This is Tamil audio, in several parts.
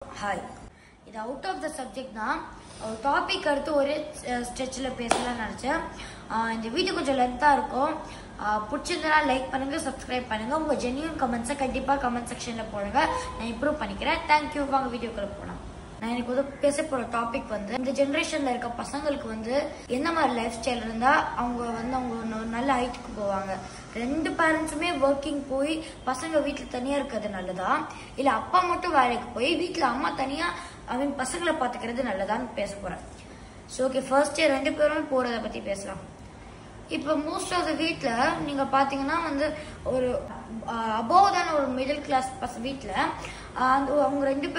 Hi. This out of the subject na topic அடுத்து ஒரு ஸ்ட்ரெச்ல பேசலாம்னு நினைச்சேன். இந்த வீடியோ கொஞ்சம் லென்த்தா இருக்கும். பிடிச்சிருந்தா லைக் பண்ணுங்க, சப்ஸ்கிரைப் பண்ணுங்க. உங்க ஜென்யூன் கமெண்ட்ஸை கண்டிப்பா கமெண்ட் செக்ஷன்ல போடுங்க. நான் இம்ப்ரூவ் பண்ணிக்கிறேன். தேங்க்யூ. வாங்க வீடியோக்குள்ள போலாம். நான் எனக்கு வந்து பேச போற டாபிக் வந்து இந்த ஜெனரேஷன்ல இருக்க பசங்களுக்கு வந்து என்ன மாதிரி லைஃப் ஸ்டைல் இருந்தா அவங்க வந்து அவங்க நல்ல ஹைட்டுக்கு போவாங்க. ரெண்டு பேரண்ட்ஸுமே ஒர்க்கிங் போய் பசங்க வீட்டுல தனியா இருக்கிறது நல்லதா, இல்ல அப்பா மட்டும் வேலைக்கு போய் வீட்டுல அம்மா தனியா அவங்க பசங்களை பாத்துக்கிறது நல்லதான்னு பேச போறேன். ஸோ ஓகே, ஃபர்ஸ்ட் ரெண்டு பேரும் போறதை பத்தி பேசலாம். இப்போ மோஸ்ட் ஆஃப் த வீட்டில் நீங்கள் பார்த்தீங்கன்னா வந்து ஒரு அபோவ் தான ஒரு மிடில் கிளாஸ் வீட்டில்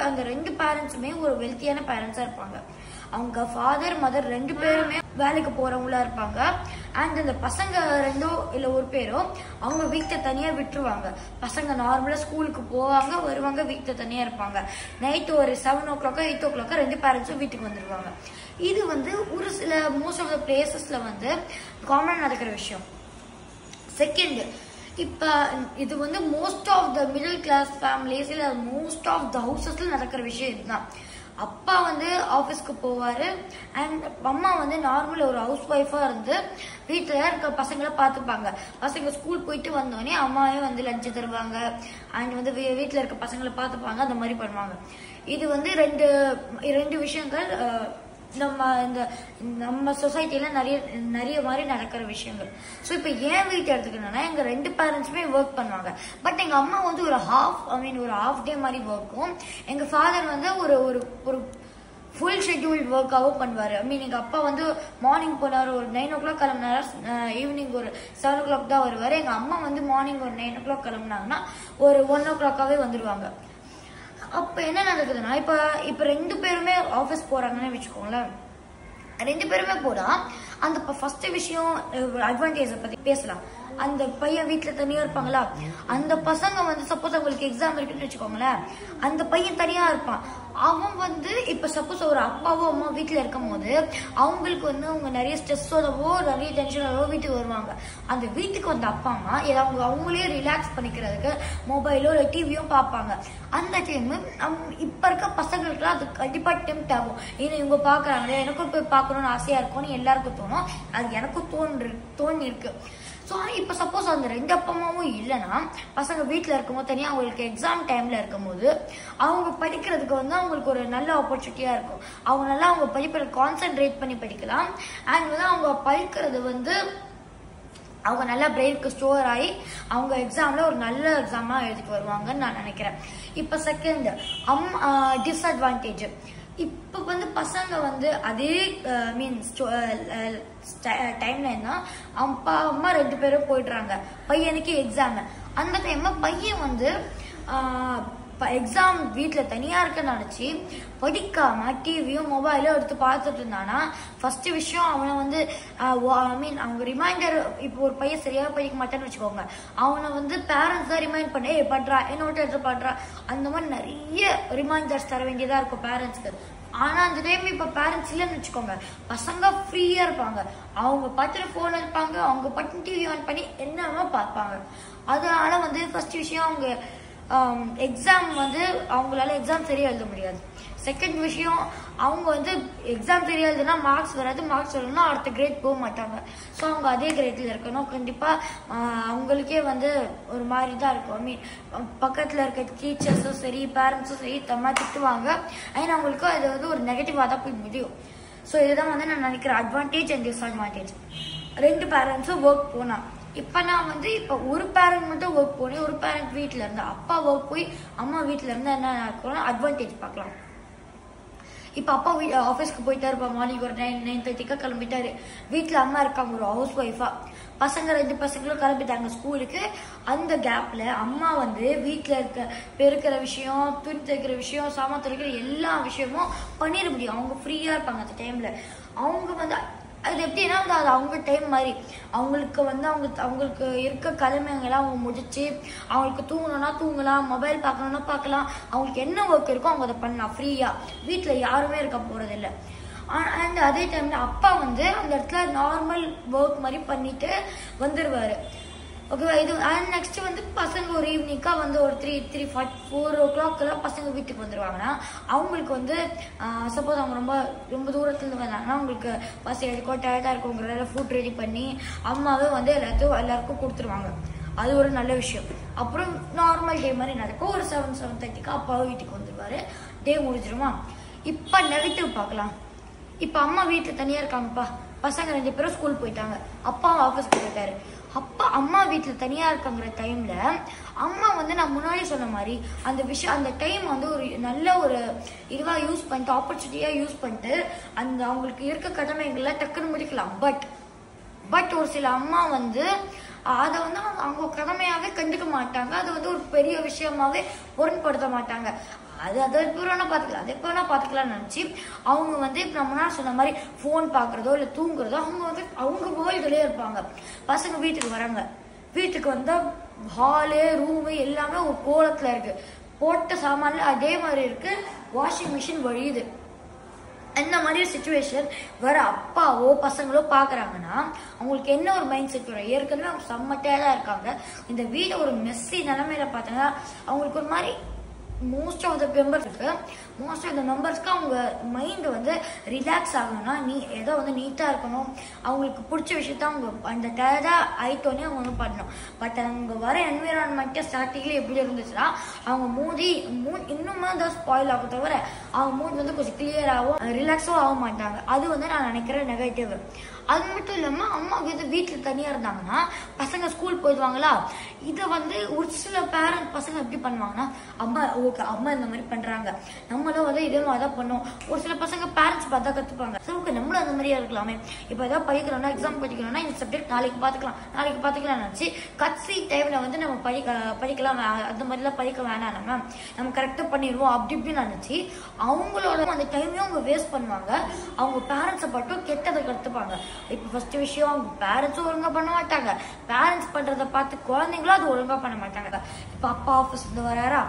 அந்த ரெண்டு பேரண்ட்ஸுமே ஒரு வெல்த்தியான பேரண்ட்ஸாக இருப்பாங்க. அவங்க ஃபாதர் மதர் ரெண்டு பேருமே வேலைக்கு போறவங்களா இருப்பாங்க. அண்ட் அந்த பசங்க ரெண்டோ இல்லை ஒரு பேரோ அவங்க வீட்டை தனியாக விட்டுருவாங்க. பசங்க நார்மலாக ஸ்கூலுக்கு போவாங்க, வருவாங்க, வீட்டை தனியாக இருப்பாங்க. நைட்டு ஒரு 7 o'clock 8 o'clock ரெண்டு பேரண்ட்ஸும் வீட்டுக்கு வந்துடுவாங்க. இது வந்து ஒரு சில மோஸ்ட் ஆஃப் த பிளேசஸ்ல வந்து காமன் நடக்கிற விஷயம். செகண்ட், இப்ப இது வந்து most of the middle class families இல்ல மோஸ்ட் ஆஃப் த ஹவுசஸ்ல நடக்கிற விஷயம் இதுதான். அப்பா வந்து ஆபீஸ்க்கு போவாரு அண்ட் அம்மா வந்து நார்மல் ஒரு ஹவுஸ் ஒய்ஃபா இருந்து வீட்டுல இருக்க பசங்களை பாத்துப்பாங்க. பசங்க ஸ்கூல் போயிட்டு வந்தோடனே அம்மாவே வந்து லஞ்ச் தருவாங்க அண்ட் வந்து வீட்டுல இருக்க பசங்களை பாத்துப்பாங்க. அந்த மாதிரி பண்ணுவாங்க. இது வந்து ரெண்டு விஷயங்கள் நம்ம சொசைட்டில நிறைய மாதிரி நடக்கிற விஷயங்கள். ஸோ இப்போ ஏன் வீட்டு எடுத்துக்கணும்னா எங்க ரெண்டு பேரண்ட்ஸுமே ஒர்க் பண்ணுவாங்க. பட் எங்க அம்மா வந்து ஒரு ஹாஃப் டே மாதிரி ஒர்க்கும், எங்க ஃபாதர் வந்து ஒரு ஃபுல் ஷெட்யூல் ஒர்க்காகவும் பண்ணுவாரு. எங்க அப்பா வந்து மார்னிங் போனாரு, ஒரு 9 o'clock கிளம்பினாரு, ஈவினிங் ஒரு 7 o'clock தான் வருவாரு. எங்க அம்மா வந்து மார்னிங் ஒரு 9 o'clock கிளம்புனாங்கன்னா ஒரு 1 o'clock வந்துருவாங்க. அப்ப என்ன நடக்குதுன்னா இப்ப ரெண்டு பேருமே ஆபீஸ் போறாங்கன்னு வச்சுக்கோங்களேன். ரெண்டு பேருமே போனா அந்த ஃபர்ஸ்ட் விஷயம் அட்வான்டேஜ் பத்தி பேசலாம். அந்த பையன் வீட்டுல தனியா இருப்பாங்களா, அந்த பசங்க வந்து சப்போஸ் அவங்களுக்கு எக்ஸாம் இருக்குன்னு வச்சுக்கோங்களேன், அந்த பையன் தனியா இருப்பான். அவன் வந்து இப்ப சப்போஸ் ஒரு அப்பாவோ அம்மா வீட்டுல இருக்கும் போது அவங்களுக்கு வந்து அவங்க நிறைய ஸ்ட்ரெஸ்ஸோடவோ நிறைய டென்ஷனோடவோ வீட்டுக்கு வருவாங்க. அந்த வீட்டுக்கு வந்த அப்பா அம்மா ஏதாவது அவங்களே ரிலாக்ஸ் பண்ணிக்கிறதுக்கு மொபைலோ இல்லை டிவியோ பார்ப்பாங்க. அந்த டைம் இப்ப இருக்க பசங்களுக்குலாம் அது கண்டிப்பா டெம்ப்ட் ஆகும். ஏன்னா இவங்க பாக்குறாங்களே, எனக்கும் போய் பார்க்கணும்னு ஆசையா இருக்கும்னு எல்லாருக்கும் தோணும். அது எனக்கும் தோணி இருக்கு. ஸோ இப்போ சப்போஸ் அந்த ரெண்டு அப்பா அம்மாவும் இல்லைன்னா பசங்க வீட்டில் இருக்கும்போது தனியாக அவங்களுக்கு எக்ஸாம் டைமில் இருக்கும்போது அவங்க படிக்கிறதுக்கு வந்து அவங்களுக்கு ஒரு நல்ல ஆப்பர்ச்சுனிட்டியாக இருக்கும். அவங்க நல்லா அவங்க படிப்பில் கான்சென்ட்ரேட் பண்ணி படிக்கலாம். அண்ட் வந்து அவங்க படிக்கிறது வந்து அவங்க நல்லா பிரெயினுக்கு ஸ்டோர் ஆகி அவங்க எக்ஸாமில் ஒரு நல்ல எக்ஸாமாக எழுதிட்டு வருவாங்கன்னு நான் நினைக்கிறேன். இப்போ செகண்ட் டிஸ்அட்வான்டேஜ். இப்போ வந்து பசங்க வந்து அதே டைம்ல அப்பா அம்மா ரெண்டு பேரும் போயிடுறாங்க, பையனுக்கு எக்ஸாம். அந்த டைம்ல பையன் வந்து எக்ஸாம் வீட்டுல தனியா இருக்க நினைச்சு படிக்காம டிவியும் மொபைலும் எடுத்து பார்த்துட்டு இருந்தானா ஃபர்ஸ்ட் விஷயம் அவனை வந்து அவங்க ரிமைண்டர். இப்போ ஒரு பையன் சரியா படிக்க மாட்டேன்னு வச்சுக்கோங்க, அவனை வந்து பேரண்ட்ஸ் தான் ரிமைண்ட் பண்ணி பண்றா என்னோட எடுத்து பண்றா அந்த மாதிரி நிறைய ரிமைண்டர்ஸ் தர வேண்டியதா இருக்கும் பேரண்ட்ஸ்க்கு. ஆனா அந்த டைம் இப்ப பேரண்ட்ஸ் இல்லைன்னு வச்சுக்கோங்க, பசங்க ஃப்ரீயா இருப்பாங்க. அவங்க பார்த்துட்டு போன் இருப்பாங்க, அவங்க பட்டு டிவி ஆன் பண்ணி என்னவோ பார்ப்பாங்க. அதனால வந்து ஃபர்ஸ்ட் விஷயம் அவங்க எக்ஸாம் வந்து அவங்களால எக்ஸாம் சரியா எழுத முடியாது. செகண்ட் விஷயம் அவங்க வந்து எக்ஸாம் சரியா எழுதுனா மார்க்ஸ் வராது, மார்க்ஸ் வரணும்னா அடுத்த கிரேட் போக மாட்டாங்க. ஸோ அவங்க அதே கிரேட்ல இருக்கணும். கண்டிப்பா அவங்களுக்கே வந்து ஒரு மாதிரி தான் இருக்கும். பக்கத்துல இருக்க டீச்சர்ஸும் சரி பேரண்ட்ஸும் சரி தம்மா திட்டுவாங்க. ஏன்னா அவங்களுக்கு அது வந்து ஒரு நெகட்டிவா தான் போய் முடியும். ஸோ இதுதான் வந்து நான் நினைக்கிறேன் அட்வான்டேஜ் அண்ட் டிஸ்அட்வான்டேஜ். ரெண்டு பேரண்ட்ஸும் ஒர்க் போனா இப்ப நான் வந்து இப்ப ஒரு பேரண்ட் மட்டும் ஒர்க் போனேன், ஒரு பேரண்ட் வீட்டுல இருந்தா, அப்பா ஒர்க் போய் அம்மா வீட்டுல இருந்தா என்ன நடக்கும் அட்வான்டேஜ் பார்க்கலாம். இப்ப அப்பா ஆபீஸ்க்கு போயிட்டாரு, மார்னிங் ஒரு 9:30 கிளம்பிட்டாரு. வீட்டுல அம்மா இருக்காங்க ஒரு ஹவுஸ் ஒய்ஃபா, ரெண்டு பசங்களும் கிளம்பிட்டாங்க ஸ்கூலுக்கு. அந்த கேப்ல அம்மா வந்து வீட்டுல இருக்க பெருக்கிற விஷயம், துணி தைக்கிற விஷயம், சாமான் துடைக்கிற எல்லா விஷயமும் பண்ணிட முடியும். அவங்க ஃப்ரீயா இருப்பாங்க அந்த டைம்ல. அவங்க வந்து அது எப்படின்னா அது அவங்க டைம் மாதிரி அவங்களுக்கு வந்து அவங்களுக்கு இருக்க கடமைங்கெல்லாம் அவங்க முடிச்சு அவங்களுக்கு தூங்கணும்னா தூங்கலாம், மொபைல் பார்க்கணும்னா பார்க்கலாம், அவங்களுக்கு என்ன ஒர்க் இருக்கோ அவங்க அதை பண்ணலாம் ஃப்ரீயா. வீட்டுல யாருமே இருக்க போறது இல்லை. அண்ட் அதே டைம்ல அப்பா வந்து அந்த இடத்துல நார்மல் ஒர்க் மாதிரி பண்ணிட்டு வந்துருவாரு. ஓகேவா. இது நெக்ஸ்ட் வந்து பசங்க ஒரு ஈவினிங்கா வந்து ஒரு 4 o'clock பசங்க வீட்டுக்கு வந்துருவாங்கன்னா அவங்களுக்கு வந்து சப்போஸ் அவங்க ரொம்ப ரொம்ப தூரத்துல இருந்து வந்தாங்கன்னா அவங்களுக்கு பஸ் எடுக்கோ டயர்டா இருக்குங்கிறத ஃபுட் ரெடி பண்ணி அம்மாவே வந்து எல்லாருக்கும் கொடுத்துருவாங்க. அது ஒரு நல்ல விஷயம். அப்புறம் நார்மல் டே மாதிரி நடக்கும். ஒரு 7-7:30 அப்பாவும் வீட்டுக்கு வந்துருவாரு. டே முடிஞ்சிருமா. இப்ப நெகட்டிவ் பார்க்கலாம். இப்ப அம்மா வீட்டுல தனியா இருக்காங்கப்பா, பசங்க 2 பேரும் ஸ்கூல் போயிட்டாங்க, அப்பா ஆபீஸ்க்கு போயிட்டாரு. அப்பா அம்மா வீட்டுல தனியா இருக்காங்கிற டைம்ல அம்மா வந்து நான் முன்னாடி சொன்ன மாதிரி அந்த டைம் வந்து ஒரு நல்ல ஒரு இதுவா யூஸ் பண்ணிட்டு ஆப்பர்ச்சுனிட்டியா யூஸ் பண்ணிட்டு அந்த அவங்களுக்கு இருக்க கடமைகளை டக்குன்னு முடிக்கலாம். பட் ஒரு சில அம்மா வந்து அதை வந்து அவங்க கடமையாவே கண்டுக்க மாட்டாங்க. அது வந்து ஒரு பெரிய விஷயமாவே பொருட்படுத்த மாட்டாங்க. அது எப்போ வேணா பாத்துக்கலாம்னு நினைச்சு அவங்க வந்து இப்ப நம்ம சொன்ன மாதிரி போன் பாக்குறதோ இல்ல தூங்குறதோ அவங்க வந்து அவங்க வேர்ல்டுலயே இருப்பாங்க. பசங்க வீட்டுக்கு வராங்க, வீட்டுக்கு வந்தா ஹாலு ரூமு எல்லாமே ஒரு கோலத்துல இருக்கு, போட்ட சாமான்ல அதே மாதிரி இருக்கு, வாஷிங் மிஷின் வழியுது. இந்த மாதிரி சிச்சுவேஷன் வர அப்பாவோ பசங்களோ பாக்குறாங்கன்னா அவங்களுக்கு என்ன ஒரு மைண்ட் செட் வரும்? ஏற்கனவே அவங்க செம்மட்டையா இருக்காங்க, இந்த வீட ஒரு மெஸ்ஸி நிலைமையில பாத்தீங்கன்னா அவங்களுக்கு ஒரு மாதிரி மோஸ்ட் ஆஃப் த மெம்பர்ஸ்க்கு அவங்க மைண்ட் வந்து ரிலாக்ஸ் ஆகணும்னா ஏதோ வந்து நீட்டா இருக்கணும், அவங்களுக்கு பிடிச்ச விஷயத்த அவங்க அந்த டயர்டா ஆயிட்டோன்னே அவங்க வந்து பண்ணணும். பட் அவங்க வர என்விரான்மெண்ட் ஸ்டார்டிங்ல எப்படி இருந்துச்சுன்னா அவங்க இன்னுமே தான் ஸ்பாயில் ஆகும் தவிர அவங்க மூட் வந்து கொஞ்சம் கிளியராகவும் ரிலாக்ஸும் ஆக மாட்டாங்க. அது வந்து நான் நினைக்கிறேன் நெகட்டிவ். அது மட்டும் இல்லாம அம்மா வீட்டுல தனியா இருந்தாங்கன்னா பசங்க ஸ்கூல் போயிடுவாங்களா. இதை வந்து ஒரு சில பேரண்ட் பசங்க எப்படி பண்ணுவாங்கன்னா அம்மா இந்த மாதிரி பண்றாங்க, நம்மளும் வந்து இதே மாதிரிதான் பண்ணுவோம். ஒரு சில பசங்க பேரண்ட்ஸ் பார்த்தா கத்துப்பாங்க, சரி நம்மளும் அந்த மாதிரியா இருக்கலாமே, இப்ப ஏதாவது படிக்கிறோம்னா எக்ஸாம் படிக்கிறோம்னா இந்த சப்ஜெக்ட் நாளைக்கு பாத்துக்கலாம் நினைச்சு கட்சி டைம்ல வந்து நம்ம படிக்கலாம் அந்த மாதிரிலாம் படிக்க வேணாம், நம்ம கரெக்டா பண்ணிடுவோம் அப்படி இப்படின்னு நினைச்சு அவங்களோட அந்த டைமையும் அவங்க வேஸ்ட் பண்ணுவாங்க. அவங்க பேரண்ட்ஸை மட்டும் கெட்டதை கத்துப்பாங்க. இப்ப ஃபர்ஸ்ட் விஷயம் அவங்க பேரண்ட்ஸும் ஒழுங்கா பண்ண மாட்டாங்க, பேரண்ட்ஸ் பண்றதை பார்த்து குழந்தைங்களும் அது ஒழுங்கா பண்ண மாட்டாங்க. இப்ப அப்பா ஆபீஸ் இருந்து வராரா,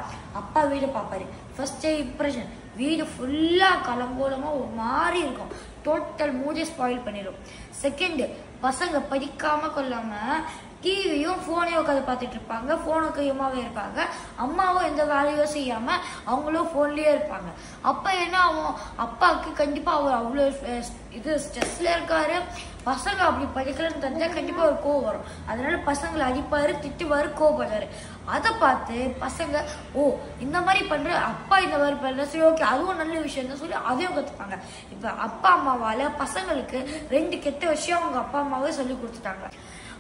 அப்பா வீடு பாப்பாரு, ஃபர்ஸ்ட் இம்ப்ரெஷன் வீடு ஃபுல்லா கலங்கோலமா ஒரு மாதிரி இருக்கும், டோட்டல் மூஜை ஸ்பாயில் பண்ணிடும். செகண்ட் பசங்க படிக்காம கொள்ளாம டிவியும் போனையும் உட்காந்து பார்த்துட்டு இருப்பாங்க, போனு கையுமாவே இருப்பாங்க, அம்மாவும் எந்த வேலையும் செய்யாம அவங்களும் போன்லயே இருப்பாங்க. அப்ப என்ன ஆகும், அப்பாவுக்கு கண்டிப்பா அவர் அவ்வளவு ஸ்ட்ரெஸ்ல இருக்காரு, பசங்க அப்படி படிக்கலன்னு தெரிஞ்சா கண்டிப்பா ஒரு கோவம் வரும். அதனால பசங்களை அடிப்பாரு, திட்டுவாரு, கோவப்படுறாரு. அதை பார்த்து பசங்க இந்த மாதிரி பண்ற அப்பா இந்த மாதிரி பண்ற, சரி ஓகே அதுவும் நல்ல விஷயம் தான் சொல்லி அதையும் கத்துப்பாங்க. இப்ப அப்பா அம்மாவால பசங்களுக்கு 2 கெட்ட விஷயம் அவங்க அப்பா அம்மாவே சொல்லி கொடுத்துட்டாங்க.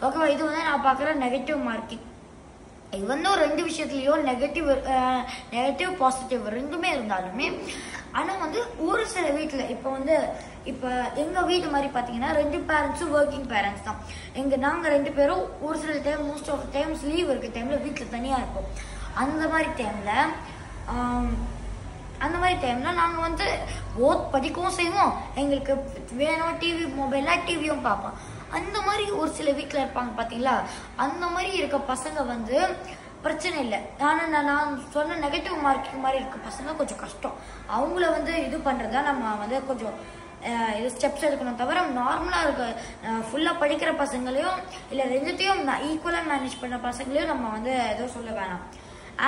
ஓகேவா. இது வந்து நான் பாக்குற நெகட்டிவ் மார்க்கிங். இது வந்து ஒரு 2 விஷயத்துலயும் நெகட்டிவ் பாசிட்டிவ் ரெண்டுமே இருந்தாலுமே ஆனா வந்து ஒரு சில வீட்டுல இப்ப எங்க வீட்டு மாதிரி பாத்தீங்கன்னா 2 பேரண்ட்ஸும் ஒர்க்கிங் பேரண்ட்ஸ் தான். நாங்க 2 பேரும் ஒரு சில time most of times leave இருக்க டைம்ல வீட்டுல தனியா இருப்போம். அந்த மாதிரி டைம்ல நாங்க வந்து படிக்கவும் செய்வோம், எங்களுக்கு வேணும் டிவி மொபைல்ல டிவியும் பார்ப்போம். அந்த மாதிரி ஒரு சில வீட்டுல இருப்பாங்க பாத்தீங்களா, அந்த மாதிரி இருக்க பசங்க வந்து பிரச்சனை இல்லை. ஆனா நான் சொன்ன நெகட்டிவ் மார்க்கிங் மாதிரி இருக்க பசங்க கொஞ்சம் கஷ்டம். அவங்கள வந்து இது பண்றதா நம்ம வந்து கொஞ்சம் ஸ்டெப்ஸ் எடுக்கணும். தவிர நார்மலா இருக்க ஃபுல்லா படிக்கிற பசங்களையும் இல்ல 2த்தையும் ஈக்குவலா மேனேஜ் பண்ண பசங்களையும் நம்ம வந்து ஏதோ சொல்ல வேணாம்.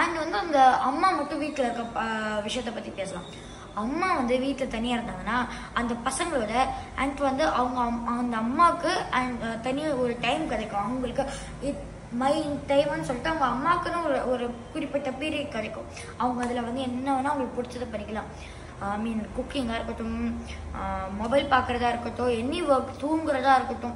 அண்ட் வந்து அந்த அம்மா மட்டும் வீட்டுல இருக்க விஷயத்த பத்தி பேசலாம். அம்மா வந்து வீட்டுல தனியா இருந்தாங்கன்னா அந்த பசங்களோட அண்ட் வந்து அவங்க அந்த அம்மாவுக்கு அண்ட் தனியா ஒரு டைம் கிடைக்கும். அவங்களுக்கு மைண்ட் டைம்னு சொல்லிட்டு அவங்க அம்மாக்குன்னு ஒரு குறிப்பிட்ட பீரியட் கிடைக்கும். அவங்க அதுல வந்து என்ன வேணா அவங்களுக்கு பிடிச்சதை படிக்கலாம். குக்கிங்கா இருக்கட்டும், மொபைல் பாக்குறதா இருக்கட்டும், எனி ஒர்க் தூங்குறதா இருக்கட்டும்,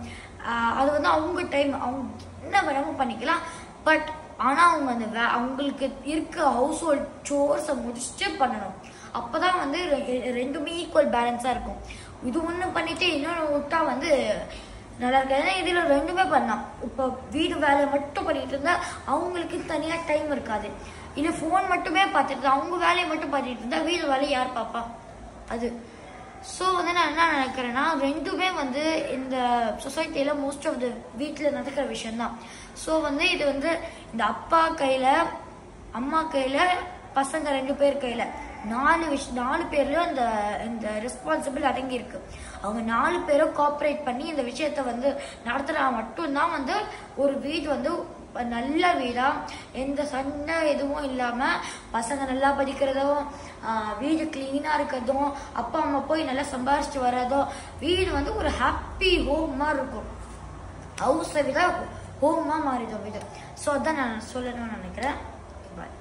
அது வந்து அவங்க டைம், அவங்க என்ன வேணாலும் பண்ணிக்கலாம். பட் ஆனா அவங்க அவங்களுக்கு இருக்க ஹவுஸ் ஹோல்ட் சோர்ஸை முடிச்சுட்டு பண்ணணும். அப்பதான் வந்து 2மே ஈக்குவல் பேலன்ஸா இருக்கும். இது ஒண்ணு பண்ணிட்டு இன்னொன்னு விட்டா வந்து நல்லா இருக்கு. ஏன்னா இதுல 2மே பண்ணலாம். இப்ப வீடு வேலையை மட்டும் பண்ணிட்டு இருந்தா அவங்களுக்கு தனியா டைம் இருக்காது. இல்ல போன் மட்டுமே பார்த்துட்டு அவங்க வேலையை மட்டும் பார்த்துட்டு இருந்தா வீடு வேலையை யார் பாப்பா அது. ஸோ வந்து நான் என்ன நினைக்கிறேன்னா 2மே வந்து இந்த சொசைட்டில மோஸ்ட் ஆஃப் த வீட்டுல நடக்கிற விஷயம்தான். ஸோ வந்து இது வந்து இந்த அப்பா கையில அம்மா கையில பசங்க 2 பேர் கையில 4 பேர்லயும் இந்த ரெஸ்பான்சிபிள் அடங்கி இருக்கு. அவங்க 4 பேரும் கோஆபரேட் பண்ணி இந்த விஷயத்த வந்து நடத்துறா மட்டும்தான் வந்து ஒரு வீடு வந்து நல்ல வீடா, எந்த சண்டை எதுவும் இல்லாம பசங்க நல்லா படிக்கிறதும், வீடு கிளீனா இருக்கிறதும், அப்பா அம்மா போய் நல்லா சம்பாரிச்சுட்டு வர்றதும், வீடு வந்து ஒரு ஹாப்பி ஹோம் மாதிரி இருக்கும். ஹவுஸை விட ஹோமா மாறிடும் வீடு. ஸோ அதான் நான் சொல்லணும்னு நினைக்கிறேன். பாய்.